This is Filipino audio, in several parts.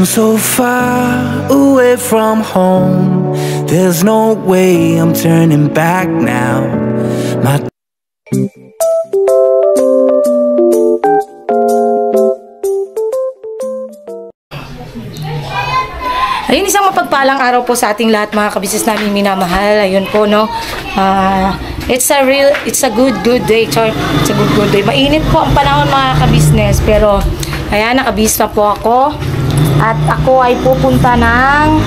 I'm so far away from home. There's no way I'm turning back now. My Ayun, isang mapagpalang araw po sa ating lahat, mga kabisnes namin minamahal. Ayun po, no. It's a good day, Char. It's a good day. Mainit po ang panahon, mga kabisnes, pero ayan, nakabis pa po ako. At ako ay pupunta ng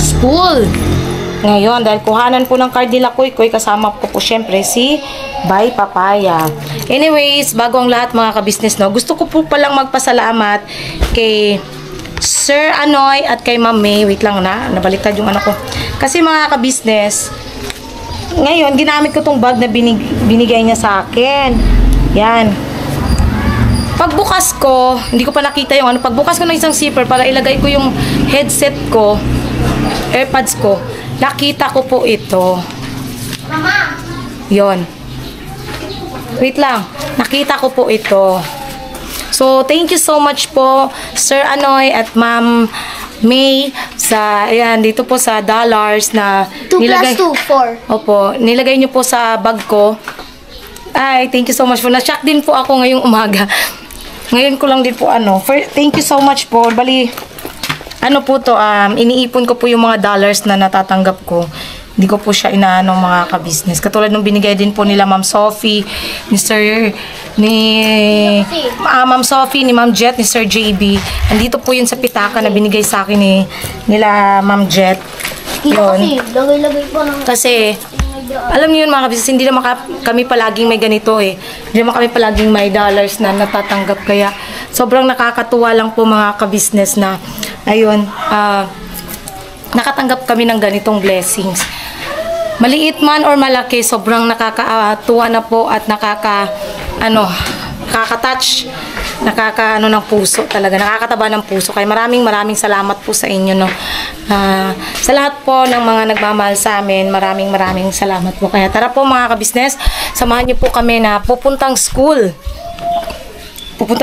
school ngayon dahil kuhanan po ng card nila Kuy. Kasama ko po syempre si Bay Papaya. Anyways, bago ang lahat, mga kabisnes, no, gusto ko po palang magpasalamat kay Sir Anoy at kay Ma'am May. Wait lang na, nabaliktad yung ano ko. Kasi mga kabisnes, ngayon, ginamit ko tong bag na binigay niya sa akin. Yan. Pagbukas ko, hindi ko pa nakita yung ano. Pagbukas ko ng isang zipper para ilagay ko yung headset ko, AirPods ko, nakita ko po ito. Mama! Yon. Wait lang. Nakita ko po ito. So, thank you so much po, Sir Anoy at Ma'am May, sa, ayan, dito po sa dollars na 2 plus 2, 4. Opo, nilagay niyo po sa bag ko. Ay, thank you so much po. Na-shock din po ako ngayong umaga. Ngayon ko lang din po, thank you so much po. Bali, ano po to, iniipon ko po yung mga dollars na natatanggap ko. Hindi ko po siya inaano, mga kabisnes. Katulad nung binigay din po nila Ma'am Sophie, Ma'am Sophie, ni Ma'am Jet, ni Sir JB. Andito po yun sa pitaka na binigay sa akin nila Ma'am Jet. Yun. Kasi, alam niyo yun, mga kabisnes, hindi naman kami palaging may ganito eh. Hindi naman kami palaging may dollars na natatanggap. Kaya, sobrang nakakatuwa lang po, mga kabisnes, na, ayun, nakatanggap kami ng ganitong blessings. Maliit man or malaki, sobrang nakakatuwa na po at nakaka-touch, ng puso talaga, nakakataba ng puso. Kaya maraming salamat po sa inyo, no. Sa lahat po ng mga nagmamahal sa amin, maraming salamat po. Kaya tara po, mga kabisnes, samahan niyo po kami na pupunta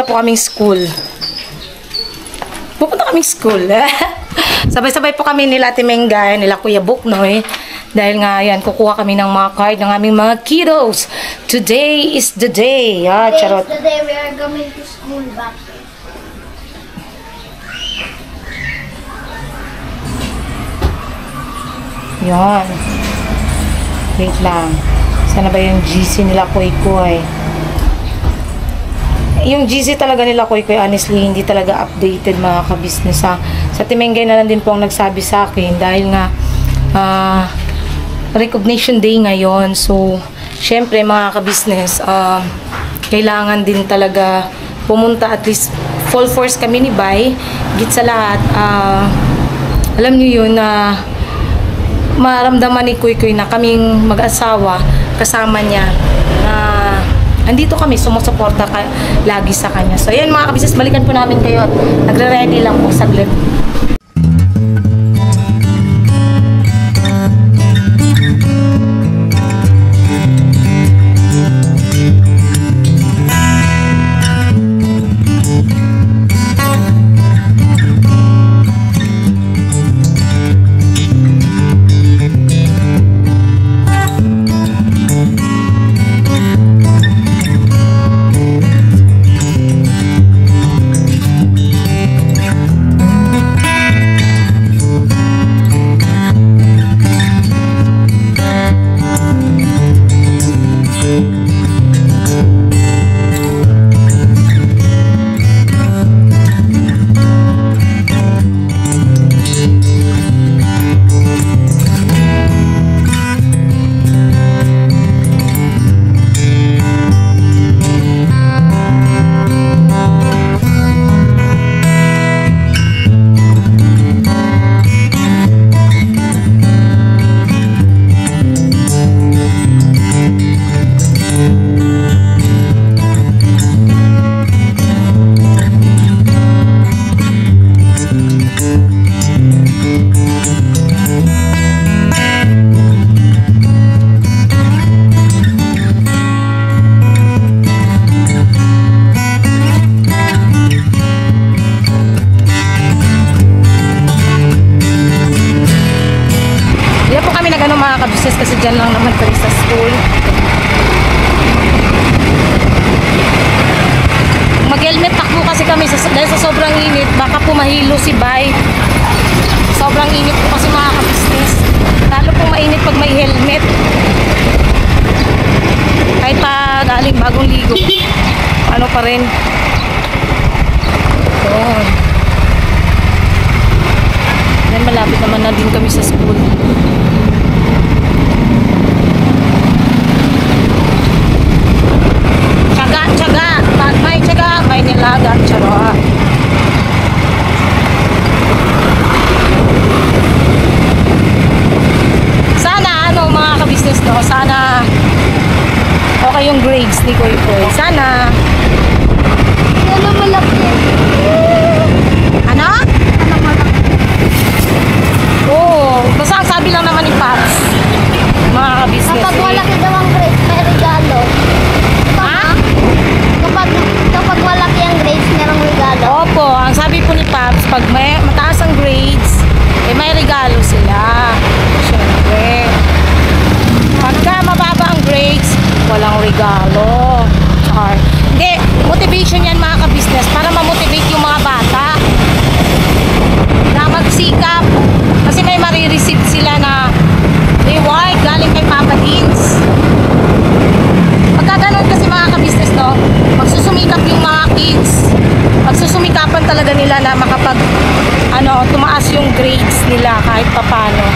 po kaming school. Sabay-sabay po kami nila Ate Mengay, nila Kuya Buknoy. Dahil nga, yan, kukuha kami ng mga card ng aming mga kiddos. Today is the day. Charot. Today we are going to school back. Yan. Wait lang. Sana ba yung GC nila Kuy? Yung GC talaga nila Kuy, honestly, hindi talaga updated, mga kabisnes. Sa Timengay na lang din po ang nagsabi sa akin dahil nga recognition day ngayon. So, syempre, mga kabisnes, kailangan din talaga pumunta, at least full force kami ni Bay. Higit sa lahat, alam niyo yun na maramdaman ni Kuy na kaming mag-asawa kasama niya na andito kami, sumusuporta lagi sa kanya. So, ayan, mga kabisnes, balikan po namin kayo at nagre-ready lang po saglit. kami nag-ano mga ka-business kasi dyan lang naman kami sa school. Mag-helmet takbo kasi kami dahil sa sobrang init. Baka pumahilo si Bay. Sobrang init po kasi mga ka-business. Lalo pong mainit pag may helmet. Kahit pa galing bagong ligo. Ano pa rin. Doon. Then malapit naman na din kami sa school. Tsaga. Pag may tsaga, may nilaga. Tsara. Sana ano mga ka-business no, sana okay yung grades ni Koy Koy. Sana. Ano malaki? Ano? Ano malaki? Oo. Basta ang sabi lang naman ni Pops. Mga ka-business. Kapag malaki daw ang grades, may regalo. Ha? Kapag malaki ang grades, merong regalo. Opo. Ang sabi po ni Pops, pag may mataas ang grades, eh may regalo sila. Siyempre. Pagka mababa ang grades, walang regalo. Char. Hindi, motivation yan mga ka-business para ma-motivate yung mga bata na magsikap. Kasi may marireceive sila na reward galing kay Papa Deans. Pagka ganun kasi mga ka-business, no, magsusumikap yung mga kids. Magsusumikapan talaga nila na makapag tumaas yung grades nila kahit papano.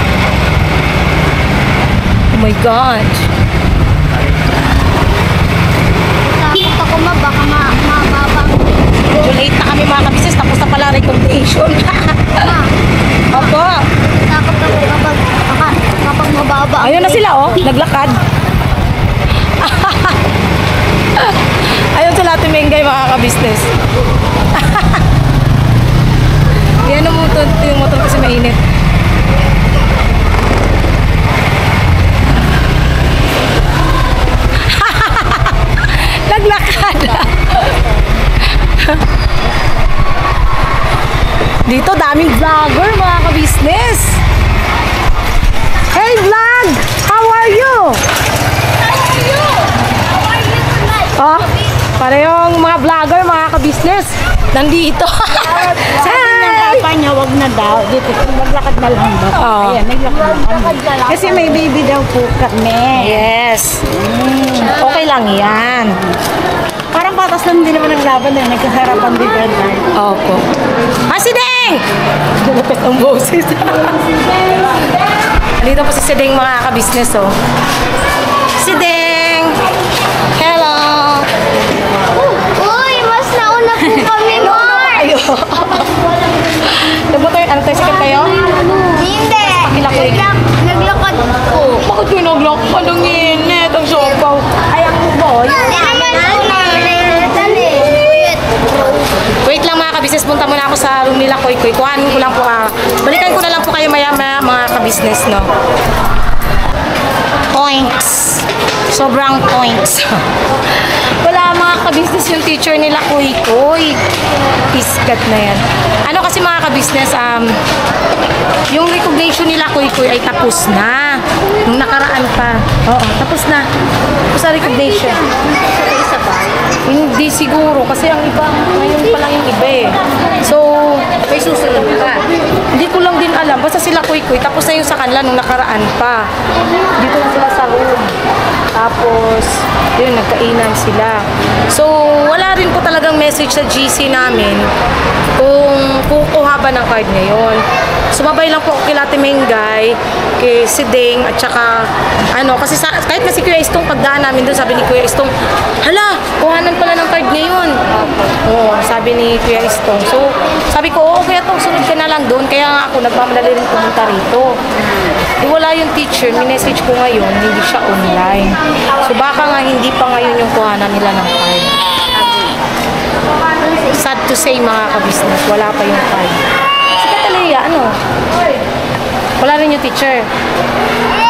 Oh my God. Takot ako baka mababa ang Medyo late na kami mga ka-business. Tapos na pala recommendation. Opo. Takot ako kapag mababa ang Ayun na sila oh. Naglakad. Ayun sila tumingay mga ka-business. Yan yung motor kasi mainit. Naglakad. Dito daming vlogger mga ka-business. Hey vlog! How are you? Oh, parehong mga vlogger mga ka-business. Nandito. Sabi ng papa niya, wag na daw. Dito, maglakad na lang daw. Oh. Ayan, naglakad na kami. Kasi may baby daw po kami. Yes. Okay lang yan. Parang patas lang din naman ang laban na nagkaharapan din ba na. Opo. Si Deng! Lupit ang boses. Dito po si Deng mga ka-business oh. Si Deng! Hello! Uy, mas nauna po kami, Mark! Ayo. Nagbuto yung tricycle kayo? Hindi. Pakilakoy. Naglakad po. Bakit kayo naglakad? Ang init, ang sopaw. Ay, ang boy. Wait lang mga ka-business, punta muna ako sa room nila Koy Koy. Kuhanin ko lang po balikan ko na lang po kayo maya-maya mga ka-business, no? Points. Sobrang points. Wala mga ka-business yung teacher nila Koy Koy. Iskat na yan. Ano kasi mga ka-business, yung recognition nila Koy Koy ay tapos na. Nung nakaraan pa. Oo, tapos na. Tapos sa recognition. Hindi siguro kasi ang iba ngayon pa lang yung iba eh. So, may susunod pa. Hindi ko lang din alam. Basta sila Koy Koy. Tapos na yung sa kanila nung nakaraan pa. Dito na sila sa room. Tapos, yun, nagkainan sila. So, wala rin po talagang message sa GC namin kung kukuha ba ng card ngayon. Sumabay lang po ako kila Mengay, kay si Deng, at saka, kasi kahit na si Kuya Istong, pagdaan namin doon, sabi ni Kuya Istong, hala, kuhanan pala ng card ngayon. Oo, sabi ni Kuya Istong. So, sabi ko, oo, Kuya Tong, sunod ka na lang doon. Kaya nga ako, nagmamadali rin pumunta rito. Wala yung teacher, minessage ko ngayon, hindi siya online. So, baka nga hindi pa ngayon yung kuhanan nila ng card. Sad to say mga ka-business, wala pa yung card. Si Catalea, wala rin yung teacher.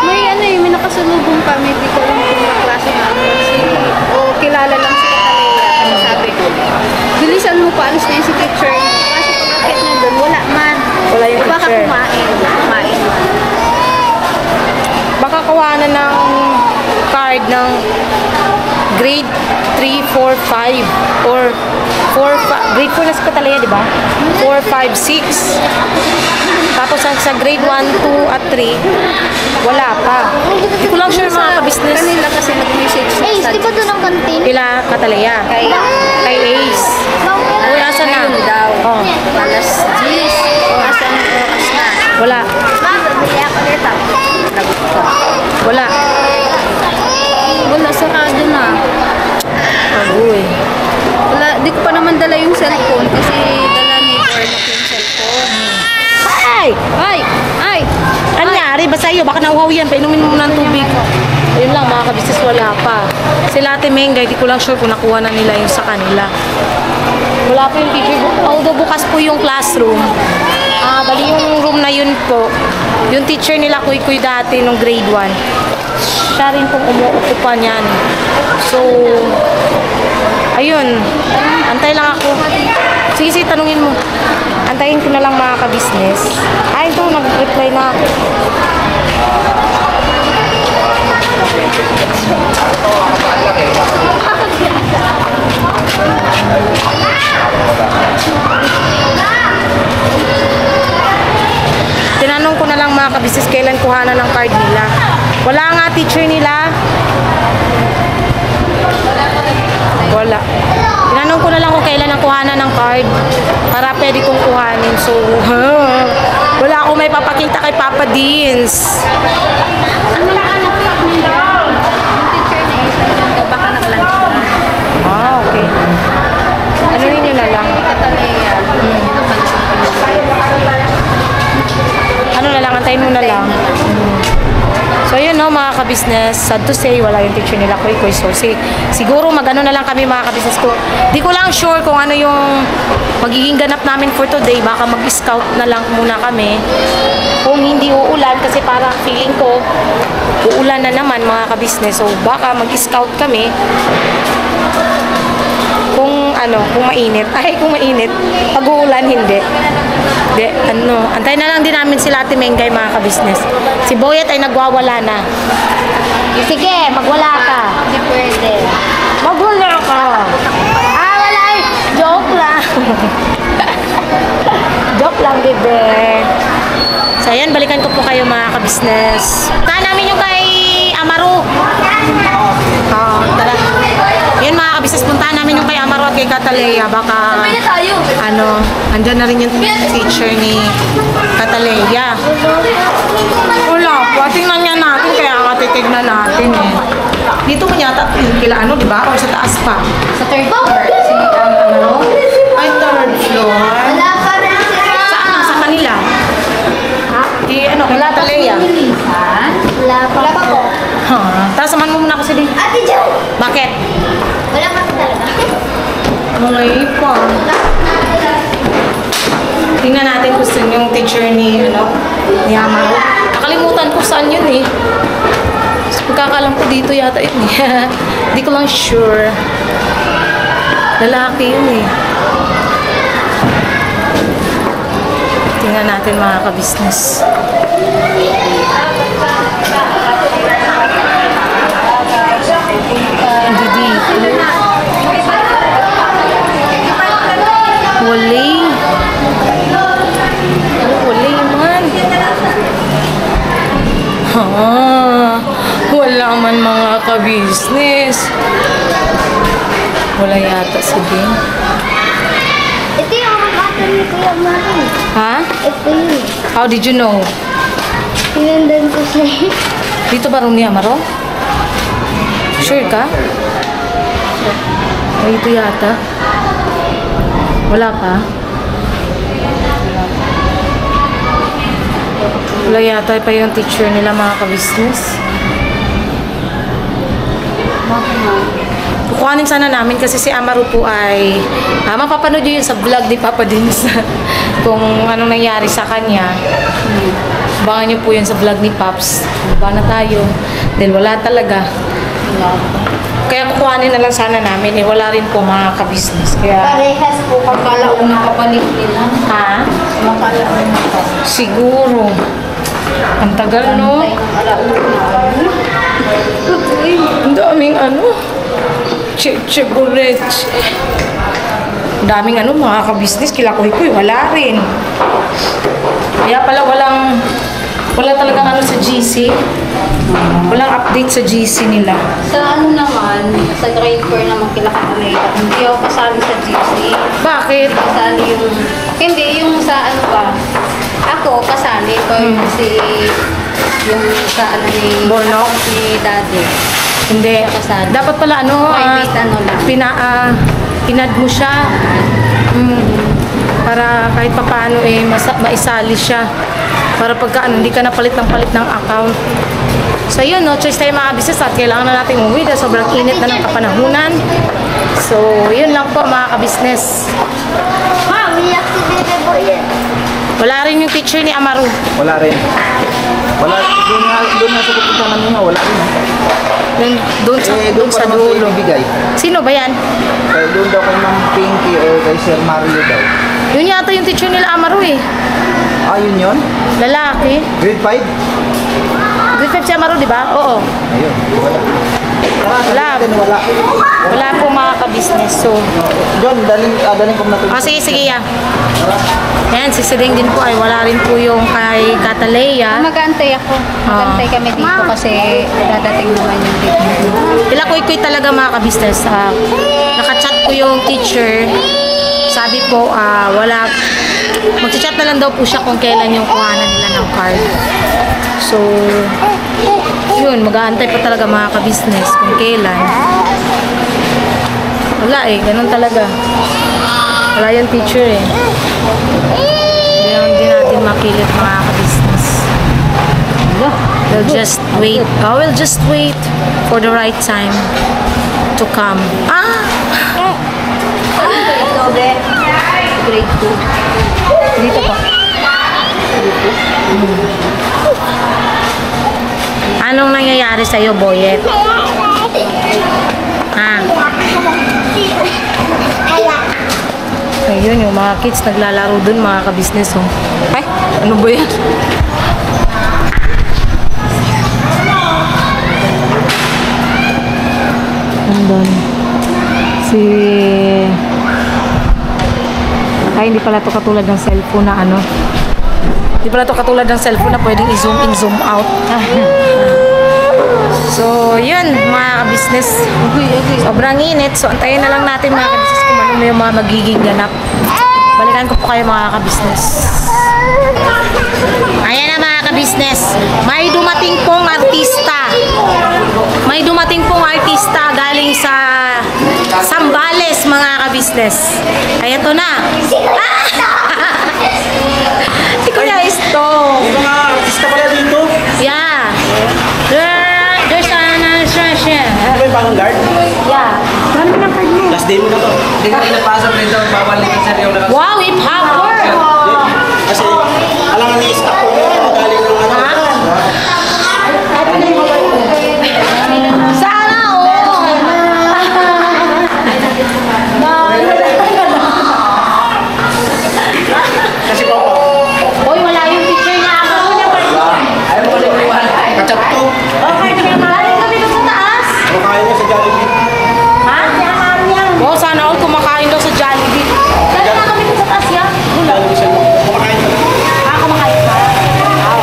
May nakasalubong kami, di ko lang kung kaklase namin. Kilala lang si Catalea. Sabi ko, bilisan mo pa, alis na yung si teacher. Kasi pag-akit na doon, wala man. Wala yung Baka teacher. kumain man. nakakuha na ng card ng grade 3, 4, 5 or 4, grade 4 na sa Katalaya, di ba? 4, 5, 6. Tapos sa grade 1, 2 at 3, wala pa. Hindi ko lang sure mga ka-business. Kanila kasi nag-message sa Ace, di ba doon ang kantin? Kila Katalaya. Kay Ace. Uy, asa na? Ngayon daw. Oh. Alas 10. Asan ang oras na? Wala. Bili ako nito. Lagot ko. Wala. Wala, sarado na. Agoy. Wala, di ko pa naman dala yung cellphone kasi dala ni Bornok yung cellphone. Ay! Ay! Ay! Anyari ba sa'yo? Baka nauhaw yan. Painumin mo muna ng tubig. Ayun lang mga kabisnes, wala pa. Sila Ate Mengay, di ko lang sure kung nakuha na nila yung sa kanila. Wala pa yung teacher. Although bukas po yung classroom. Bali yung room na yun po. Yung teacher nila Kuy dati nung grade 1. Siya rin pong umuukupa niyan. So, ayun. Antay lang ako. Sige, tanungin mo. Antayin ko na lang mga kabisnes. Ay, ito, nag-reply na ako. Tinanong ko na lang mga kabisnes kailan kuhanan ng card nila. Wala nga teacher nila. Wala. Tinanong ko na lang kung kailan ang kuhanan ng card para pwede kong kuhanin. So, wala akong may papakita kay Papa Deans. Yung teacher na isa, baka nag-lunch na. Okay. Ano rin yun na lang? Katalaya. Ano na lang, antayin mo na lang. So, yun no, mga kabisnes. Sad to say, wala yung teacher nila Kuy. So, siguro mag-ano na lang kami mga kabisnes ko. Di ko lang sure kung ano yung magiging ganap namin for today. Baka mag-scout na lang muna kami. Kung hindi uulan, kasi parang feeling ko, uulan na naman mga kabisnes. So, baka mag-scout kami. Kung mainit. Ay, kung mainit. Pag uulan, hindi. Antayin na lang din namin sila Ate Mengay mga kabisnes. Si Boyet ay nagwawala na. Sige, magwala ka. Hindi pwede. Magwala ka. Wala ay. Joke lang. Joke lang, bebe. So, ayan, balikan ko po kayo mga kabisnes. Puntahan namin yung kay Amaru. Tara. Yun mga kabisnes, puntahan namin yung kay Amaru at kay Katalaya. Baka, andyan na rin yung teacher ni Katalaya. Wala po. Tingnan niya natin, kaya titignan natin eh. Dito mo yata kila di ba? Or sa taas pa? Sa third floor. Ay, third floor. Wala pa rin sila. Saan? Sa kanila? Kay Katalaya. Wala pa po. Tara, samahan mo muna ako sa din. Ate Jo! Bakit? Wala pa talaga. May pa. Tingnan natin kung saan yung teacher ni Amaru. Nakalimutan ko saan yun eh. Pagkakalam ko dito yata yun eh. Hindi ko lang sure. Lalaki yun eh. Tingnan natin mga kabisnes. Hindi dito. Wali. Wali man. Wala man mga ka-business. Wala yata si Ben. Ito yung kakata ni Kuya Mari. Ha? Ito yun. How did you know? Sinundan ko siya. Dito ba room ni Amaro? Sure ka? Ay, ito yata. Wala pa? Wala yata pa yung teacher nila mga ka-business. Kukuhanin sana namin kasi si Amaru po ay mapapanood yun sa vlog ni Papa Dins kung anong nangyari sa kanya. Abangan niyo po yun sa vlog ni Paps. Ba na tayo? Dahil wala talaga. Kaya kukuhanin na lang sana namin. Wala rin po mga ka-business. Kaya Parehas po kakalaon na kapalit nila. ha? Makalaon na kapalit. Siguro. Ang tagal, no? Alaon na. daming Chevrolet. Daming mga ka-business, kilakoy-koy, wala rin. Kaya pala wala talagang sa GC. Walang update sa GC nila. Sa naman, sa grade 4 naman kila Katalaya, hindi ako kasali sa GC. Bakit? Kasali hindi yung sa ako kasali ko si yung sa ni Bornok? Si Daddy. Hindi. Kasali. Dapat pala Private lang. Pinad mo siya. Para kahit papaano maisali siya. Para pagka hindi ka napalit ng account. So yun, no choice tayo mga business at kailangan na natin umuwi dahil sobrang init na ng kapanahunan. So yun lang po mga ka-business. Wala rin yung picture ni Amaru. Wala rin. Doon na sa pupunta namin na wala rin. Doon sa dulo. Ibigay. Sino ba yan? Doon daw kay Ma'am Pinky or kay Sir Mario daw. Yun yata yung teacher nila Amaru eh. Yun? Lalaki. Grade 5? Grade 5 si Amaru, di ba? Oo. Ayun, wala. Wala po mga ka-business. So, John, daling ko na ito. sige ya. Ayan, si Siding din po ay wala rin po yung kay Katalaya. Mag-aantay ako. Mag-aantay kami dito kasi dadating naman yung dito. Kilakoy-koy talaga mga ka-business. Nakachat ko yung teacher. Sabi po, magchat na lang daw po siya kung kailan yung kuhanan nila ng card. So, yun, mag-aantay pa talaga mga ka-business kung kailan. Wala ganun talaga. Wala yung teacher Hindi natin makilit mga ka-business. We'll just wait. We'll just wait for the right time to come. Grade 2. Dito po. Anong nangyayari sa'yo, Boyet? Ayun, yung mga kids naglalaro dun, mga ka-business. Ay, ano ba yan? Andun. Hindi pala to katulad ng cellphone na Hindi pala to katulad ng cellphone na pwedeng i-zoom in, zoom out. So, yun, mga ka-business. Sobrang init. So, antayin na lang natin mga ka-business kung ano na yung mga magiging ganap. Balikan ko po kayo mga ka-business. Ayan na mga ka-business. May dumating pong artista. May dumating pong artista galing sa Zambales mga ka-business. Ay, ito na. Si Kuya Isto. Yung mga artista pala dito. Yeah. There's an instruction. Ano ba yung bagong guard? Yeah. Last day mo na to. Hindi ka pinapasok rin daw, bawal na sir yung nakas... Wow, hip hopper! Kasi, alangan ni staff ko yung magaling ng Sana Kasi po, Uy, wala yung picture niya. Ayaw mo kasi iwan. kachat to. Okay, galing kami doon sa taas. Kumakain niya sa Jollibee. Ha? Oo, sana all kumakain daw sa Jollibee. Galing na kami doon sa taas ya. Jollibee siya. Kumakain ka. Kumakain pa.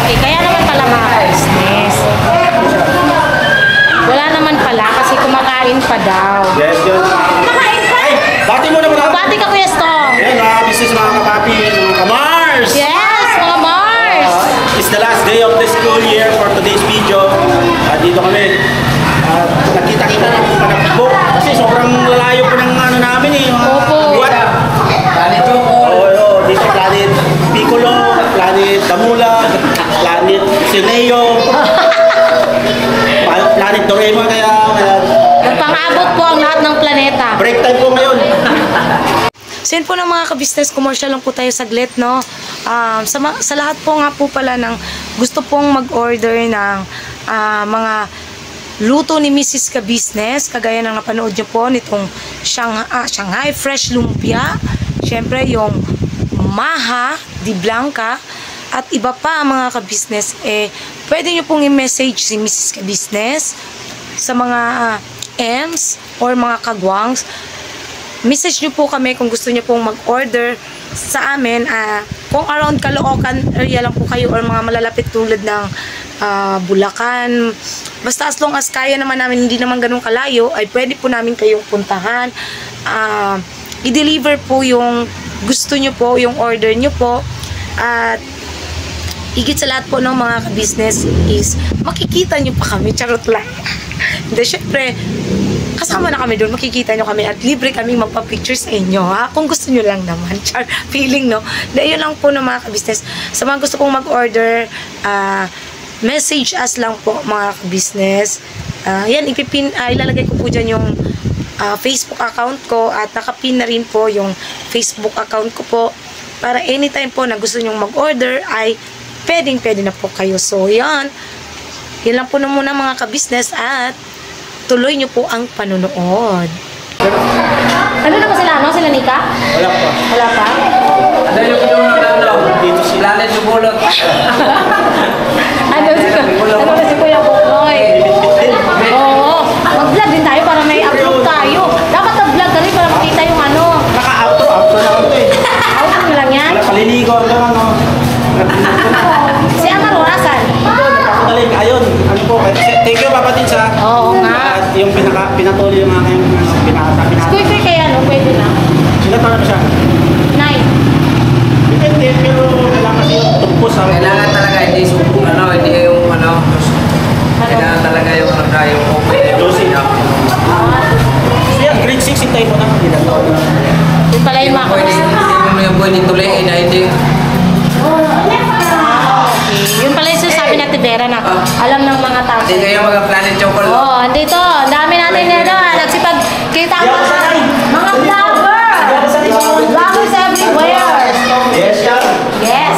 Okay, kaya naman pala mga business. Wala naman pala kasi kumakain pa daw. Yes, yun. Kumakain pa? Ay, bati mo naman ako. Bati ka, Kuya Stong. Ayan, mga business, mga kapapi, mga kamars. Yes, mga Mars. It's the last day of the school year for today's video. Dito kami. Nakita-kita ng panagbo. Kasi sobrang lalayo po ng namin Opo. Planet Choco. Oo, dito Planet Piccolo, Planet Damula, Planet Sineo, Planet Doraemon, kaya Nagpang-abot po ang lahat ng planeta. break time po ngayon. So yun po ng mga ka-business, commercial lang po tayo saglit, no? Sa lahat po nga po pala ng gusto pong mag-order ng mga luto ni Mrs. Ka-Business, kagaya ng napanood nyo po nitong Shanghai Fresh Lumpia, syempre yung Maha di Blanca, at iba pa mga ka-business, pwede nyo pong i-message si Mrs. Ka-Business sa mga Ems or mga kagwangs, message nyo po kami kung gusto nyo pong mag-order sa amin. Kung around Caloocan area lang po kayo or mga malalapit tulad ng Bulacan, basta as long as kaya naman namin, hindi naman ganun kalayo, ay pwede po namin kayong puntahan. I-deliver po yung gusto nyo po, yung order nyo po. At higit sa lahat po ng mga ka-business is makikita nyo pa kami, charot lang. Hindi, syempre, kasama na kami doon, makikita nyo kami at libre kami magpa-picture sa inyo, ha? Kung gusto nyo lang naman, char, feeling, no? Dahil yun lang po ng mga ka-business. Sa mga gusto pong mag-order, message us lang po, mga ka-business. Yan, ilalagay ko po dyan yung Facebook account ko at nakapin na rin po yung Facebook account ko po para anytime po na gusto nyong mag-order ay pwede na po kayo. So, yan lang po na muna mga ka-business at tuloy nyo po ang panunood. Ano na ba sila? Ano? Sila Nika? Wala pa. Wala pa? Ano yung dito si Planet Subulot. Ano na si Kuya Bukoy? Oo. Mag-vlog din tayo para may upload tayo. Dapat mag-vlog ka rin para makita yung ano. Naka-outro na ako eh. Outro na lang yan? Wala paliligo lang ano. Si Amaro, asan? Ayun, ano po, thank you kapatid sa Oo nga. at yung pinatuloy yung aking pinaka. Squid kaya ano? Pwede na. Sila pa siya. 9. Depende, pero kailangan kasi yung tugpos ha. Kailangan talaga hindi yung kailangan talaga yung okay na yung Dosing. Siya, grade 6 yung tayo po na. Yun pala yung mga Hindi mo yung pwede tuloyin na hindi. Yun pala yung sinasabi natin Vera na alam ng mga tao. Hindi kayo mag-Planet Chocolate. Oo, andito. Ang dami natin nito. Nagsipagkita ang mga vlogger. Vloggers everywhere. Yes, yan. Yes.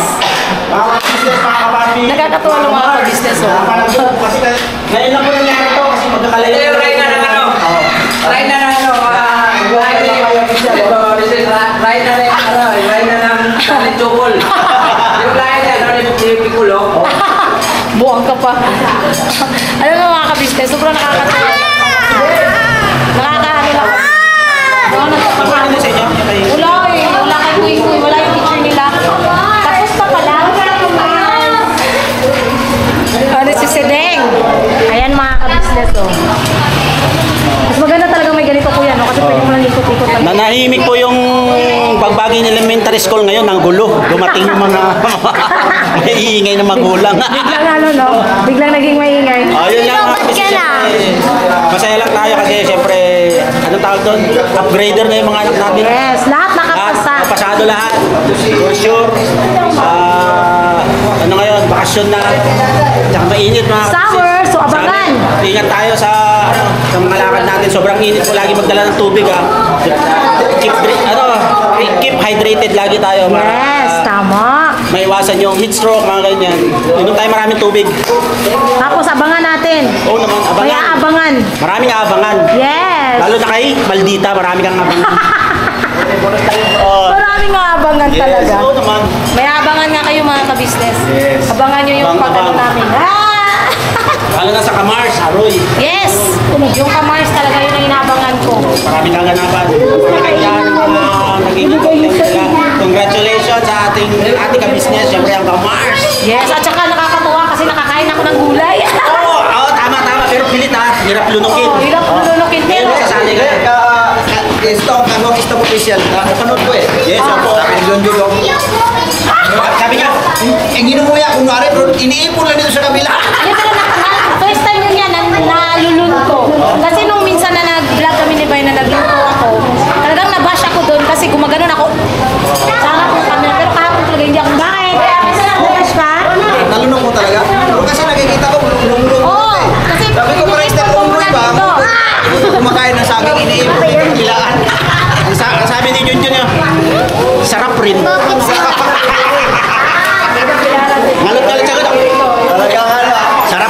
Mga business, mga kabati. Nagkakatuwa ng mga business. Kasi ngayon lang po nangyari to kasi magkakalayo. Ito yung Rayna ng ano? Rayna ng ano? Rayna ng Planet Chocolate. Yung Rayna, yung Piccolo. Buwang ka pa. Alam mo mga ka-business, sobrang nakakatawa. Nakakaano lang. Ano sa inyo? Wala eh. Wala kay Kuy. Wala yung picture nila. Tapos pa pala. Ano si Sedeng? Ayan mga ka-business oh. Mas maganda talaga may ganito kuya no? Kasi pwede mo lang ikot-ikot lang. Nanahimik po yung pagbagay ng elementary school ngayon, ang gulo. Dumating yung mga iingay na magulang. Biglang ano no? Biglang naging maingay. Ayun lang. Kasi masaya lang tayo kasi siyempre, anong tawag doon? Upgrader na yung mga anak natin. Yes, lahat nakapasa. Napasado lahat. For sure. Ano ngayon, bakasyon na. Tsaka mainit mga Summer, so abangan. Ingat tayo sa mga lakad natin. Sobrang init po lagi magdala ng tubig ha. Keep hydrated lagi tayo. Yes, tama. Maiwasan yung heat stroke, mga ganyan. Inom tayo maraming tubig. Tapos abangan natin. Oo naman, abangan. Kaya abangan. Maraming abangan. Yes. Lalo na kay Maldita, marami kang abangan. Maraming abangan Yes, talaga. oo naman. May abangan nga kayo mga ka-business. Yes. Abangan nyo yung pag-ano Abang. namin. Lalo na sa Kamars, Aroy. Yes! Yung Kamars talaga yun ang inaabangan ko. Maraming kaganapan. Congratulations sa ating ka-business. Siyempre ang Kamars. Yes, at saka nakakatuwa kasi nakakain ako ng gulay. Oo, tama. Pero pilit ha. Hirap lunukin. Hirap lunukin. Pero sasali ka. Stop official. Napanood ko eh. Yes, opo. Sabi niya, Ginumuya, kunwari, pero iniipon lang dito sa kabila. Ano pero first time yun yan, nalulunto. Kasi nung minsan na nag-vlog kami ni Bay na nagluto ako, talagang nabash ako doon kasi gumaganon ako. Sana po kami, pero kahapon talaga hindi ako. Bakit? Nabash ka? Nalunok mo talaga? Pero kasi nakikita ko, bulong-bulong mo Oo, eh. kasi Sabi ko, parang style umroy ba? Kumakain ng saging, iniipon dito ang kilaan. sabi ni Junjun yun, sarap rin. Ngalot-ngalot siya ko. Talagang ano, Sarap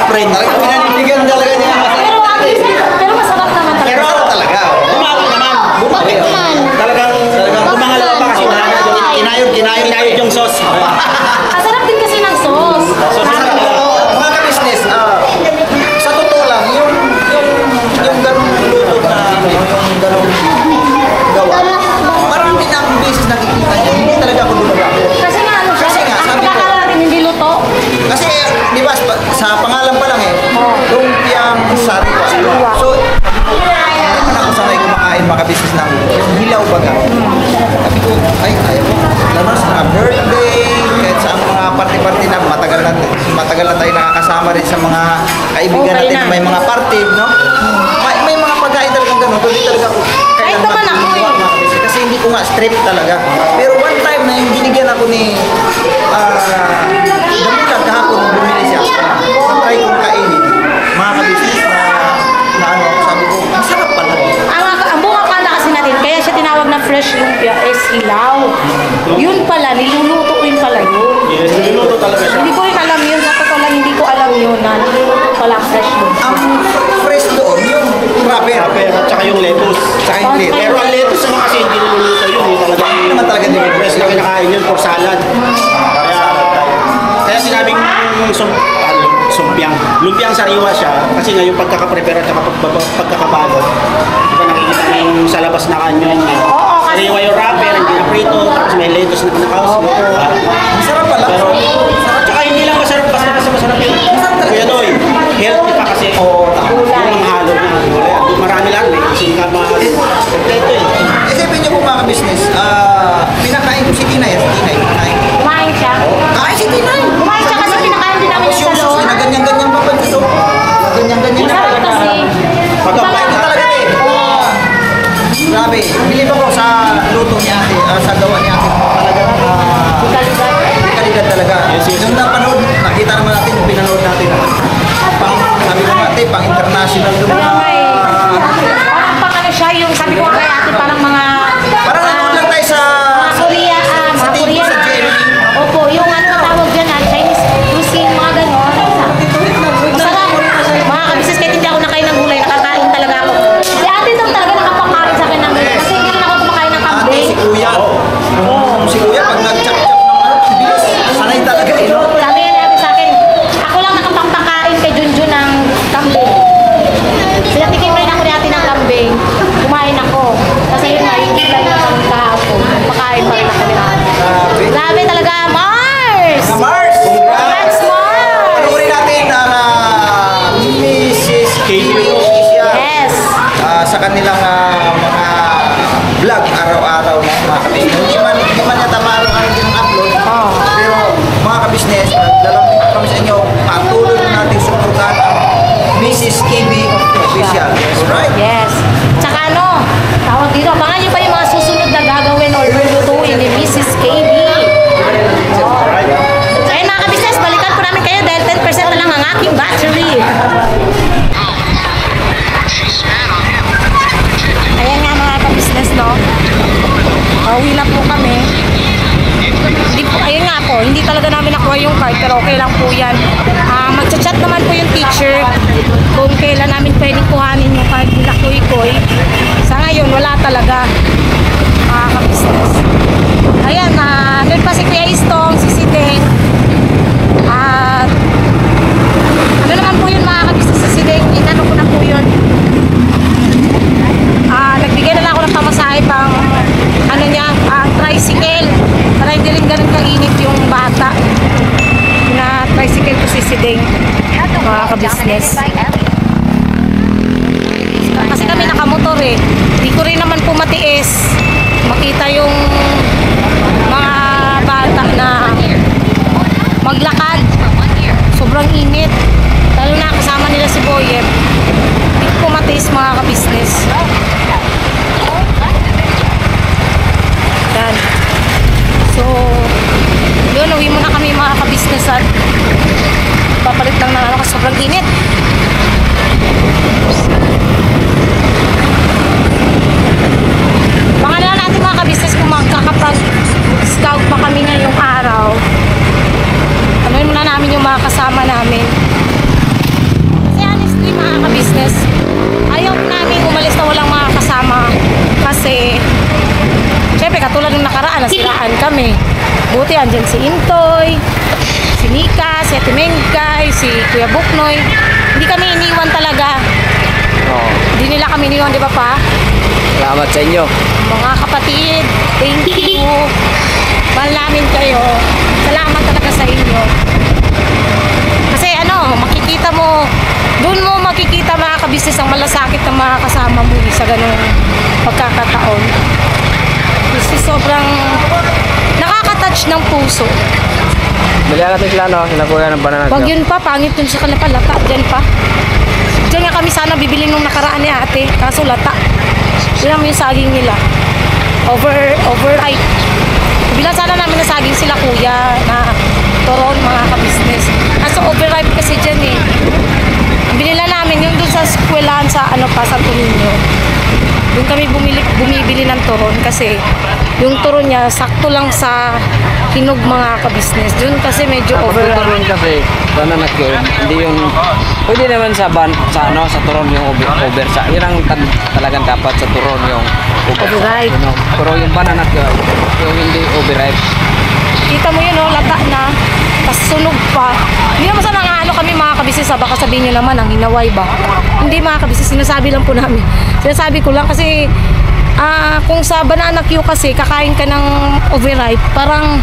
sariwa. So, naman ako sanay kumakain mga business ng hilaw baga. Sabi ko, ay, ayaw ko. Lalo sa birthday, kahit sa mga party-party na matagal na tayo nakakasama rin sa mga kaibigan Okay natin na. na may mga party, no? May mga pagkain talagang ganun. Hindi talaga ako. Kahit naman ako eh. mga business. Kasi hindi ko nga strip talaga. Pero one time na yung binigyan ako ni Damulag kahapon nung bumili siya. Try kong kainin. Mga ka-business na ano, sabi ko, ang sarap pala. Ang bunga kala kasi natin, kaya siya tinawag na fresh lumpia is hilaw. Yun pala, niluluto rin pala yun. Yes, niluluto talaga siya. Hindi ko rin alam yun, sa totoo lang hindi ko alam yun na niluluto pala fresh lumpia. Ang fresh doon, yung wrapper. At saka yung lettuce. Tsaka yung lettuce. Pero ang lettuce naman kasi hindi niluluto yun. Hindi talaga Hindi naman talaga niluluto. Fresh na kinakain yun for salad. Kaya sinabing lumpiang sariwa siya kasi nga yung pagkakaprepare at pagkakabalot. Diba nakikita na yung sa labas na kanyon. Sariwa yung wrapper, hindi na prito, tapos may lettuce na pinakaos. Ang sarap pala. Pero, tsaka hindi lang masarap, basta masarap yun. Kuya Noy, healthy pa kasi. Yung mga halo na gulay. Marami lang, may ising ka mga kompleto eh. Isipin niyo po mga business, pinakain ko si Tinay. Pinakain ko. Kumain siya. Ay, si Tinay! Kumain siya kasi pinakain din namin Tapos yung yung salon. sauce, ganyan-ganyan pa dito. Ganyan-ganyan na. Masarap kasi. Pagkapain ko talaga eh. Grabe, bilib ako sa luto ni ate, sa gawa ni ate. Talagang kalidad talaga. Yung napanood, nakita naman natin yung pinanood natin. Sabi ko natin, pang international doon. Kaya nga eh. Parang pang ano siya, yung sabi ko kay ate, parang mga... Parang nanood lang tayo sa... Mga Korea, sa mga TV, Korean. sa GMA. Opo, yung ano tawag dyan, Chinese cuisine, mga ganon. Masarap. Mga kabisis, kahit hindi ako nakain ng gulay, nakakain talaga ako. Si ate daw talaga nakapakain sa akin ng gulay. Kasi hindi rin ako kumakain ng Ate, kambing. si Kuya. Si Kuya, pag nag-chop-chop ng bilis, sanay talaga eh, no? Sabi nga ni ate sa akin, ako lang nakapagpakain kay Junjun ng kambing. Sila tikim rin ako ni ate ng kambing. Kumain ako. Kasi yun nga, yung gulay na kami kahapon. Pakain pa rin ako ni ate. Grabe talaga, Mars! Mars! Congrats, Mars! Panurin natin ang Mrs. Keisha. Yes! Sa kanilang mga vlog araw-araw na mga kabisnes. Hindi man niya tama araw-araw din ang upload. Pero mga kabisnes, lalapit kami sa inyo, patuloy na natin suportahan ang Mrs. KB Official. Alright? Yes. Tsaka ano, tawag dito, abangan nyo pa yung mga susunod na gagawin or lulutuin ni Mrs. KB. Ayun mga kabisnes, balikan po namin kayo dahil 10% na lang ang aking battery. Ayan nga mga kabisnes, no? Pauwi na po kami. Hindi po, ayun nga po, hindi talaga namin nakuha yung card pero okay lang po yan. Magchat-chat naman po yung teacher kung kailan namin pwedeng kuhanin yung card nila Kuy-Kuy. Sa ngayon, wala talaga mga kabisnes. Ayan, doon pa si Kuya Istong, si Sideng. At ano naman po yun mga kabisnes, si Sideng, inano ko na po yun. Nagbigay na lang ako ng pamasahe pang ano niya, tricycle para hindi rin ganun kainit yung bata na tricycle ko si Sideng mga kabisnes kasi kami nakamotor eh, di ko rin naman po matiis makita yung mga bata na maglakad sobrang init lalo na kasama nila si Boyet, di ko po matiis mga kabisnes. Yan. So, yun, uwi muna kami mga kabisnes at papalit lang na ano kasi sobrang init. Baka na natin mga kabisnes kung magkakapag-scout pa kami ngayong araw. Anuin muna namin yung mga kasama namin. Kasi honestly mga kabisnes, ayaw namin umalis na walang mga kasama. Kasi siyempre, katulad ng nakaraan, nasiraan kami. Buti, andyan si Intoy, si Nika, si Ate Mengkay, si Kuya Buknoy. Hindi kami iniwan talaga. Hindi nila kami iniwan, di ba pa? Salamat sa inyo. Mga kapatid, thank you. Mahal namin kayo. Salamat talaga sa inyo. Kasi ano, makikita mo, doon mo makikita mga kabisnes ka-business, ang malasakit na makakasama mo sa ganung pagkakataon. Kasi sobrang nakaka-touch ng puso. Balihan natin sila, no? Sila kuya ng banana. Wag yun pa, pangit yun sa kanila, lata. Diyan pa. Diyan nga kami sana bibili nung nakaraan ni ate, kaso lata. Tignan mo yung saging nila. Overripe. Bilang sana namin na saging sila kuya, na toron, mga ka-business. Kaso overripe kasi dyan eh. Binila namin yung dun sa eskwelahan sa Santo Niño. Doon kami bumibili ng turon kasi yung turon niya sakto lang sa hinog, mga ka-business. Doon kasi medyo overripe. Turon kasi banana cue, hindi yung pwede naman sa turon yung over sa. Yun ang talagang dapat sa turon yung Overripe. You know? Pero yung banana cue, yung hindi overripe. Kita mo yun, lata na. Tapos sunog pa. Hindi naman sana kami mga kabisnes, baka sabihin nyo naman, ang hinaway ba? Hindi mga kabisnes, sinasabi lang po namin. Sinasabi ko lang kasi, kung sa banana cue kasi, kakain ka ng overripe, parang,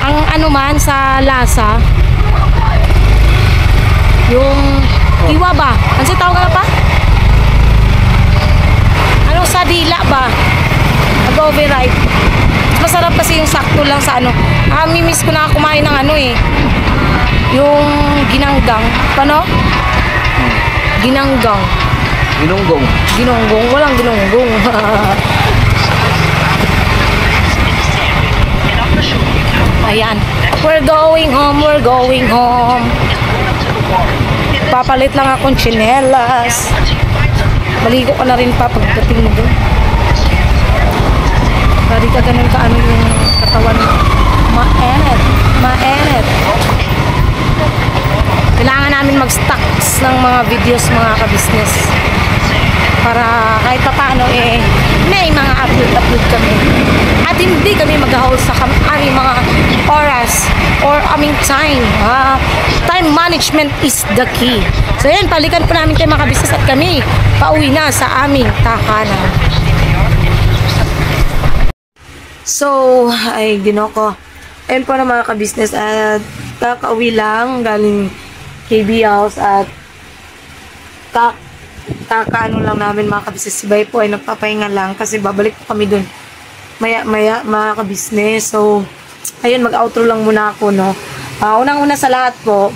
ang man sa lasa, yung kiwa ba? Ano siya tawag na pa? Anong sadila ba? Mag-overripe. Masarap kasi yung sakto lang sa mimiss ko na kumain ng yung ginanggang. Paano? Ginanggang. Ginunggong. Ginunggong. Walang ginunggong. Ayan. We're going home. We're going home. Papalit lang akong tsinelas. Maligo ka na rin pa pagdating mo doon. Dari ka ganun ka yung katawan mo. Mainit. Mainit. Kailangan namin mag-stocks ng mga videos, mga ka-business. Para kahit pa paano may mga upload kami. At hindi kami mag-hold sa aming mga oras or aming time. Time management is the key. So yan, palikan po namin kayo mga ka-business at kami pauwi na sa aming tahanan. So, ay ginoko. Ayun po na mga ka-business at kakauwi lang galing KB House at kakaano lang namin mga ka-business. Si Bay po ay nagpapahinga lang kasi babalik po kami dun maya mga ka-business. So, ayun, mag-outro lang muna ako, no. Unang-una sa lahat po,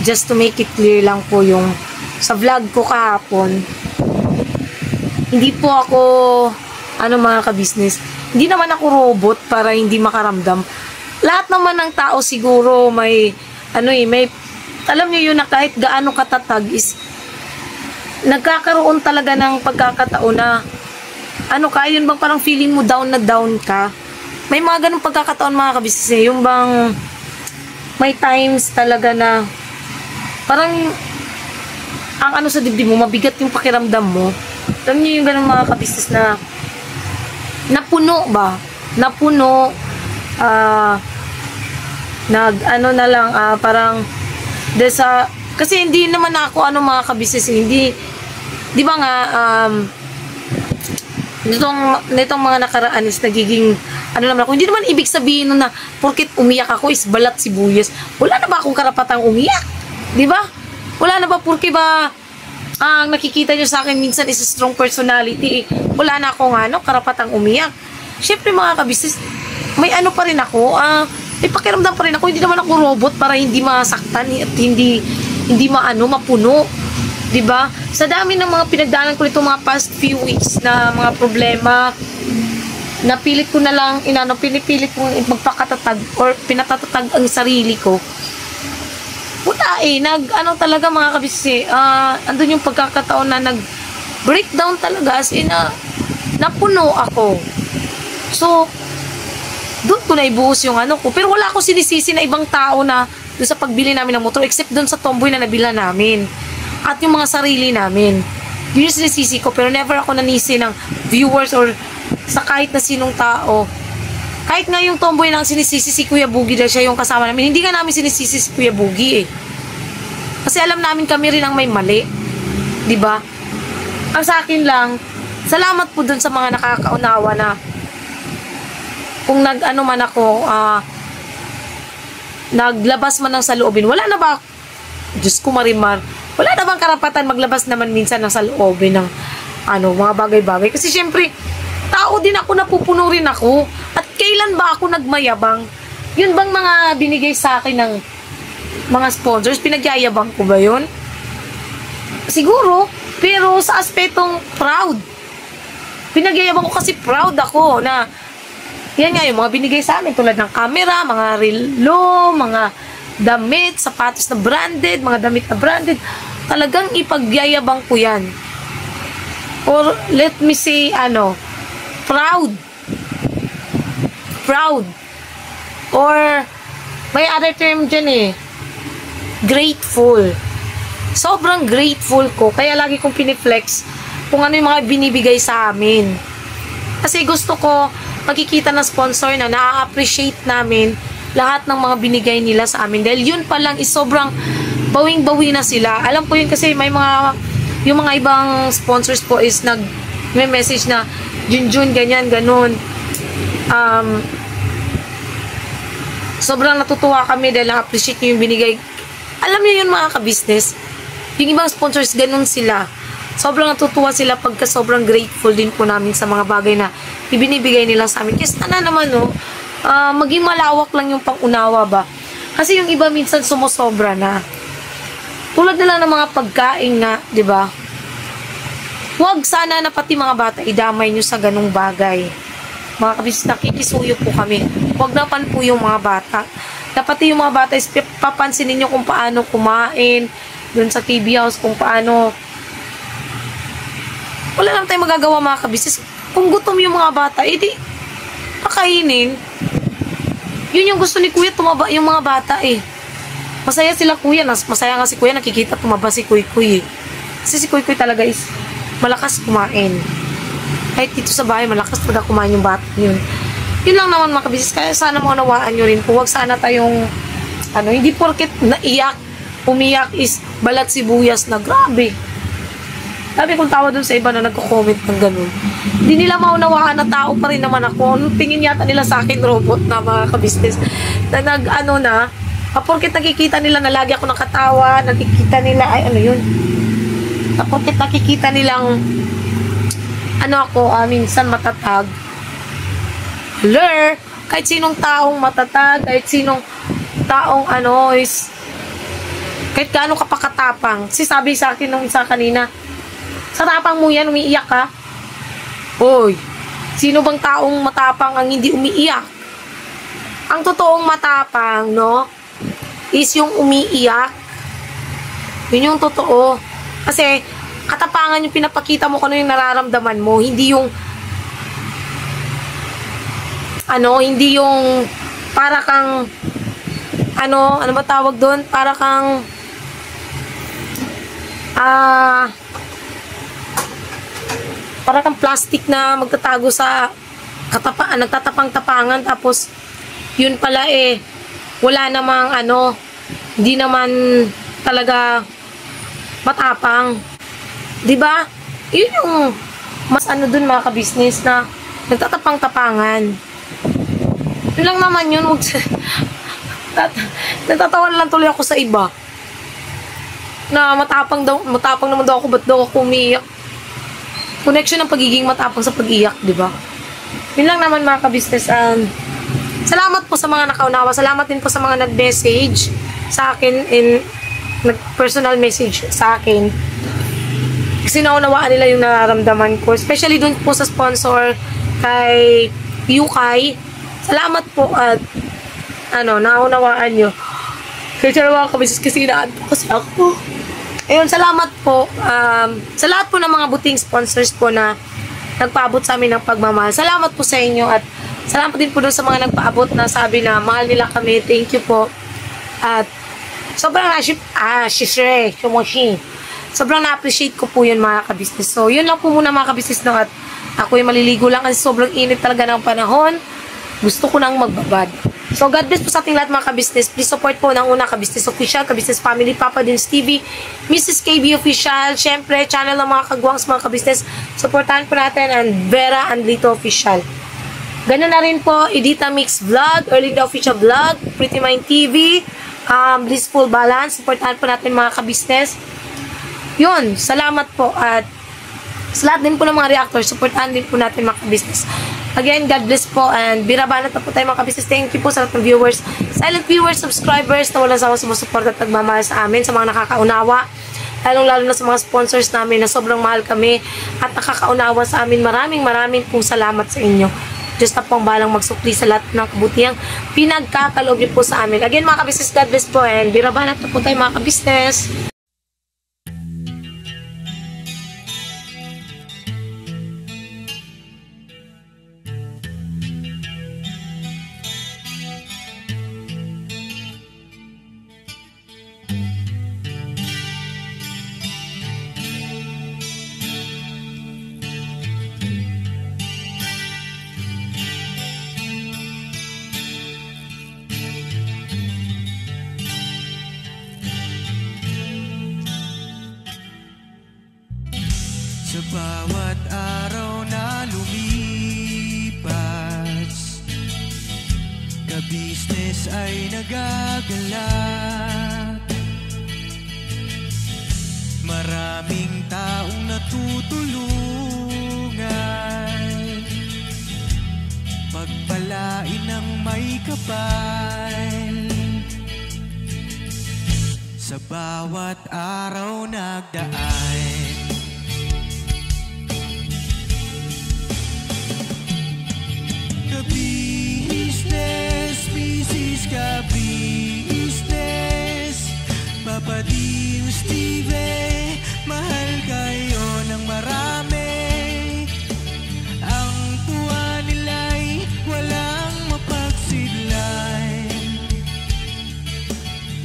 just to make it clear lang po yung sa vlog ko kahapon, hindi po ako mga ka-business, hindi naman ako robot para hindi makaramdam. Lahat naman ng tao siguro may may alam niyo yun na kahit gaano katatag is nagkakaroon talaga ng pagkakataon na yun bang parang feeling mo down na down ka. May mga ganung pagkakataon mga ka-business yung bang may times talaga na parang ang sa dibdib mo, mabigat yung pakiramdam mo. Alam niyo yung ganung mga ka-business na napuno ba? Napuno, na lang, parang, kasi hindi naman ako, mga ka-business, hindi, di ba nga, nitong mga nakaraan is nagiging, naman ako, hindi naman ibig sabihin na, porket umiyak ako is balat sibuyas. Wala na ba akong karapatang umiyak? Di ba? Wala na ba, porke ba, ang nakikita nyo sa akin minsan is strong personality, wala na akong karapatang umiyak. Siyempre mga ka-business, may pa rin ako, may pakiramdam pa rin ako, hindi naman ako robot para hindi masaktan at hindi mapuno. Diba? Sa dami ng mga pinagdaanan ko nito mga past few weeks na mga problema, napilit ko na lang, pinipilit ko magpakatatag or pinatatatag ang sarili ko. Wala talaga mga kabisi, andun yung pagkakataon na nag-breakdown talaga as in, napuno ako. So, doon ko na ibuhos yung ko. Pero wala akong sinisisi na ibang tao na doon sa pagbili namin ng motor, except doon sa tomboy na nabila namin. At yung mga sarili namin. Yun yung sinisisi ko, pero never ako nanisi ng viewers or sa kahit na sinong tao. Kahit nga yung tomboy na sinisisi si Kuya Boogie dahil siya yung kasama namin, hindi nga namin sinisisi si Kuya Boogie Kasi alam namin kami rin ang may mali. Diba? Ang sa akin lang, salamat po dun sa mga nakakaunawa na kung man ako, naglabas man ng saloobin, wala na ba, Diyos ko Marimar, wala namang karapatan maglabas naman minsan ng saloobin ng mga bagay-bagay. Kasi syempre, tao din ako, napupuno rin ako. At kailan ba ako nagmayabang? Yun bang mga binigay sa akin ng mga sponsors, pinagyayabang ko ba yun? Siguro, pero sa aspetong proud. Pinagyayabang ko kasi proud ako na yan nga yung mga binigay sa amin tulad ng camera, mga relo, mga damit, sapatos na branded, mga damit na branded. Talagang ipagyayabang ko yan. Or let me say, proud. Proud. Or may other term dyan eh. Grateful. Sobrang grateful ko. Kaya lagi kong piniflex kung ano yung mga binibigay sa amin. Kasi gusto ko makikita ng sponsor na na-appreciate namin lahat ng mga binigay nila sa amin. Dahil yun pa lang is sobrang bawing-bawi na sila. Alam ko yun kasi may yung mga ibang sponsors po is may message na Junjun, ganyan, ganun. Sobrang natutuwa kami dahil na-appreciate nyo yung binigay. Alam niyo yun mga ka-business, yung ibang sponsors, ganun sila. Sobrang natutuwa sila pagka sobrang grateful din po namin sa mga bagay na ibinibigay nila sa amin. Kasi sana naman, maging malawak lang yung pangunawa ba. Kasi yung iba minsan sumusobra na. Tulad na lang ng mga pagkain nga, di ba? Huwag sana na pati mga bata idamay nyo sa ganung bagay. Mga ka-business, nakikisuyo po kami. Huwag napan po yung mga bata. Dapat yung mga bata is papansinin nyo kung paano kumain dun sa KB House, kung paano. Wala lang tayong magagawa mga ka-business. Kung gutom yung mga bata, edi pakainin. Yun yung gusto ni Kuya, tumaba yung mga bata eh. Masaya sila Kuya. Masaya nga si Kuya, nakikita tumaba si Kuy-Kuy. Kasi si Kuy-Kuy talaga is malakas kumain. Kahit dito sa bahay, malakas pag kumain yung bata yun. Yun lang naman mga ka-business. Kaya sana maunawaan nyo rin po. Huwag sana tayong, hindi porket naiyak, umiyak is balat sibuyas na grabe. Sabi kong tawa dun sa iba na nagko-comment ng ganun. Hindi nila maunawaan na tao pa rin naman ako. Tingin yata nila sa akin robot na mga ka-business. Na porket nakikita nila na lagi ako nakatawa, nakikita nila, yun. Porket nakikita nilang, minsan matatag. Kahit sinong taong matatag, kahit sinong taong is, kahit gaano kapakatapang. Kasi sabi sa akin nung isa kanina, sa tapang mo yan, umiiyak ka? Hoy, sino bang taong matapang ang hindi umiiyak? Ang totoong matapang, is yung umiiyak. Yun yung totoo. Kasi, katapangan yung pinapakita mo kung ano yung nararamdaman mo. Hindi yung, hindi yung, para kang, ano ba tawag doon? Para kang, para kang plastic na magtatago sa nagtatapang-tapangan tapos yun pala wala namang hindi naman talaga matapang. 'Di ba? Yun yung mas dun mga ka-business na nagtatapang-tapangan. Yun lang naman yun. Natatawa lang tuloy ako sa iba. Na matapang naman daw ako, ba't daw ako umiiyak? Connection ng pagiging matapang sa pag-iyak, di ba? Yun lang naman mga ka-business. Salamat po sa mga nakaunawa. Salamat din po sa mga nag-message sa akin nag-personal message sa akin. Kasi naunawaan nila yung nararamdaman ko. Especially dun po sa sponsor kay Yukay. Salamat po at naunawaan nyo. Kaya mga ka-business kasi inaan po kasi ako. Ayun, salamat po sa lahat po ng mga buting sponsors po na nagpaabot sa amin ng pagmamahal. Salamat po sa inyo at salamat din po doon sa mga nagpaabot na sabi na mahal nila kami. Thank you po. At sobrang sobrang na-appreciate ko po yun mga ka-business. So, yun lang po muna mga ka-business at ako yung maliligo lang kasi sobrang init talaga ng panahon. Gusto ko nang magbabad. So, God bless po sa ating lahat mga ka-business. Please support po ng una ka-business official, ka-business family, Papa Dins TV, Mrs. KB official, syempre, channel ng mga kagwangs mga ka-business. Supportahan po natin ang Vera and Lito official. Ganun na rin po, Edita Mix Vlog, Early the Official Vlog, Pretty Mind TV, Blissful Balance. Supportahan po natin mga ka-business. Yun, salamat po at sa lahat din po ng mga reactors, supportahan din po natin mga business. Again, God bless po and birabanat na po tayo mga business. Thank you po sa lahat ng viewers, silent viewers, subscribers na walang sawang sumusuporta at nagmamahal sa amin, sa mga nakakaunawa. Lalong-lalo na sa mga sponsors namin na sobrang mahal kami at nakakaunawa sa amin. Maraming pong salamat sa inyo. Diyos na pong balang magsukli sa lahat ng kabutihang pinagkakaloob niyo po sa amin. Again mga kabisnes, God bless po and birabanat na po tayo mga kabisnes. Sa bawat araw na lumipas, ka-business ay nagagalak. Maraming taong natutulungan, pagpalain ng may kapal. Sa bawat araw nagdaan, ka-business, business ka-business, Papa Dio, Steve, mahal kayo ng marami. Ang tuwa nila'y walang mapagsidlan.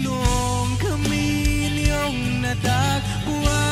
Noong kami niyong natagpuan,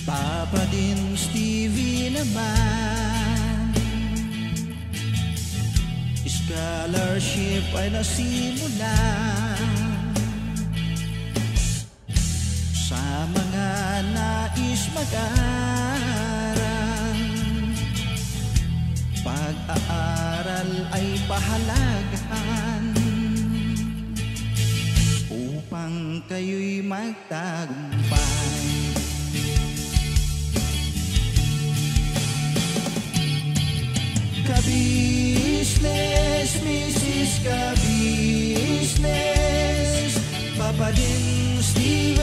Papa din Stevie naman, scholarship ay nasimula sa mga nais mag-aral. Pag-aaral ay pahalagahan upang kayo'y magtagumpay. Ka-business, Mrs. Ka-business, Papa din Steve,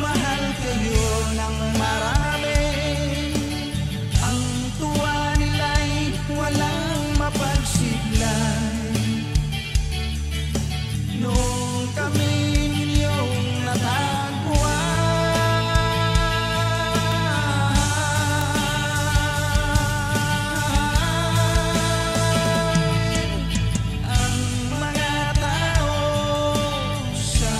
mahal kayo ng marami. Ang tuwa nila'y walang mapagsiglan. Noong kami ninyong natagpuan, ang mga tao sa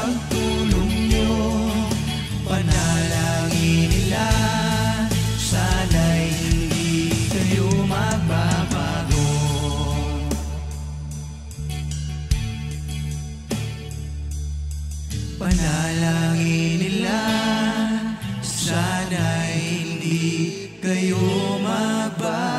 pagtulong nyo. Panalangin nila, sana'y hindi kayo magbabago. Panalangin nila, sana'y hindi kayo magbabago.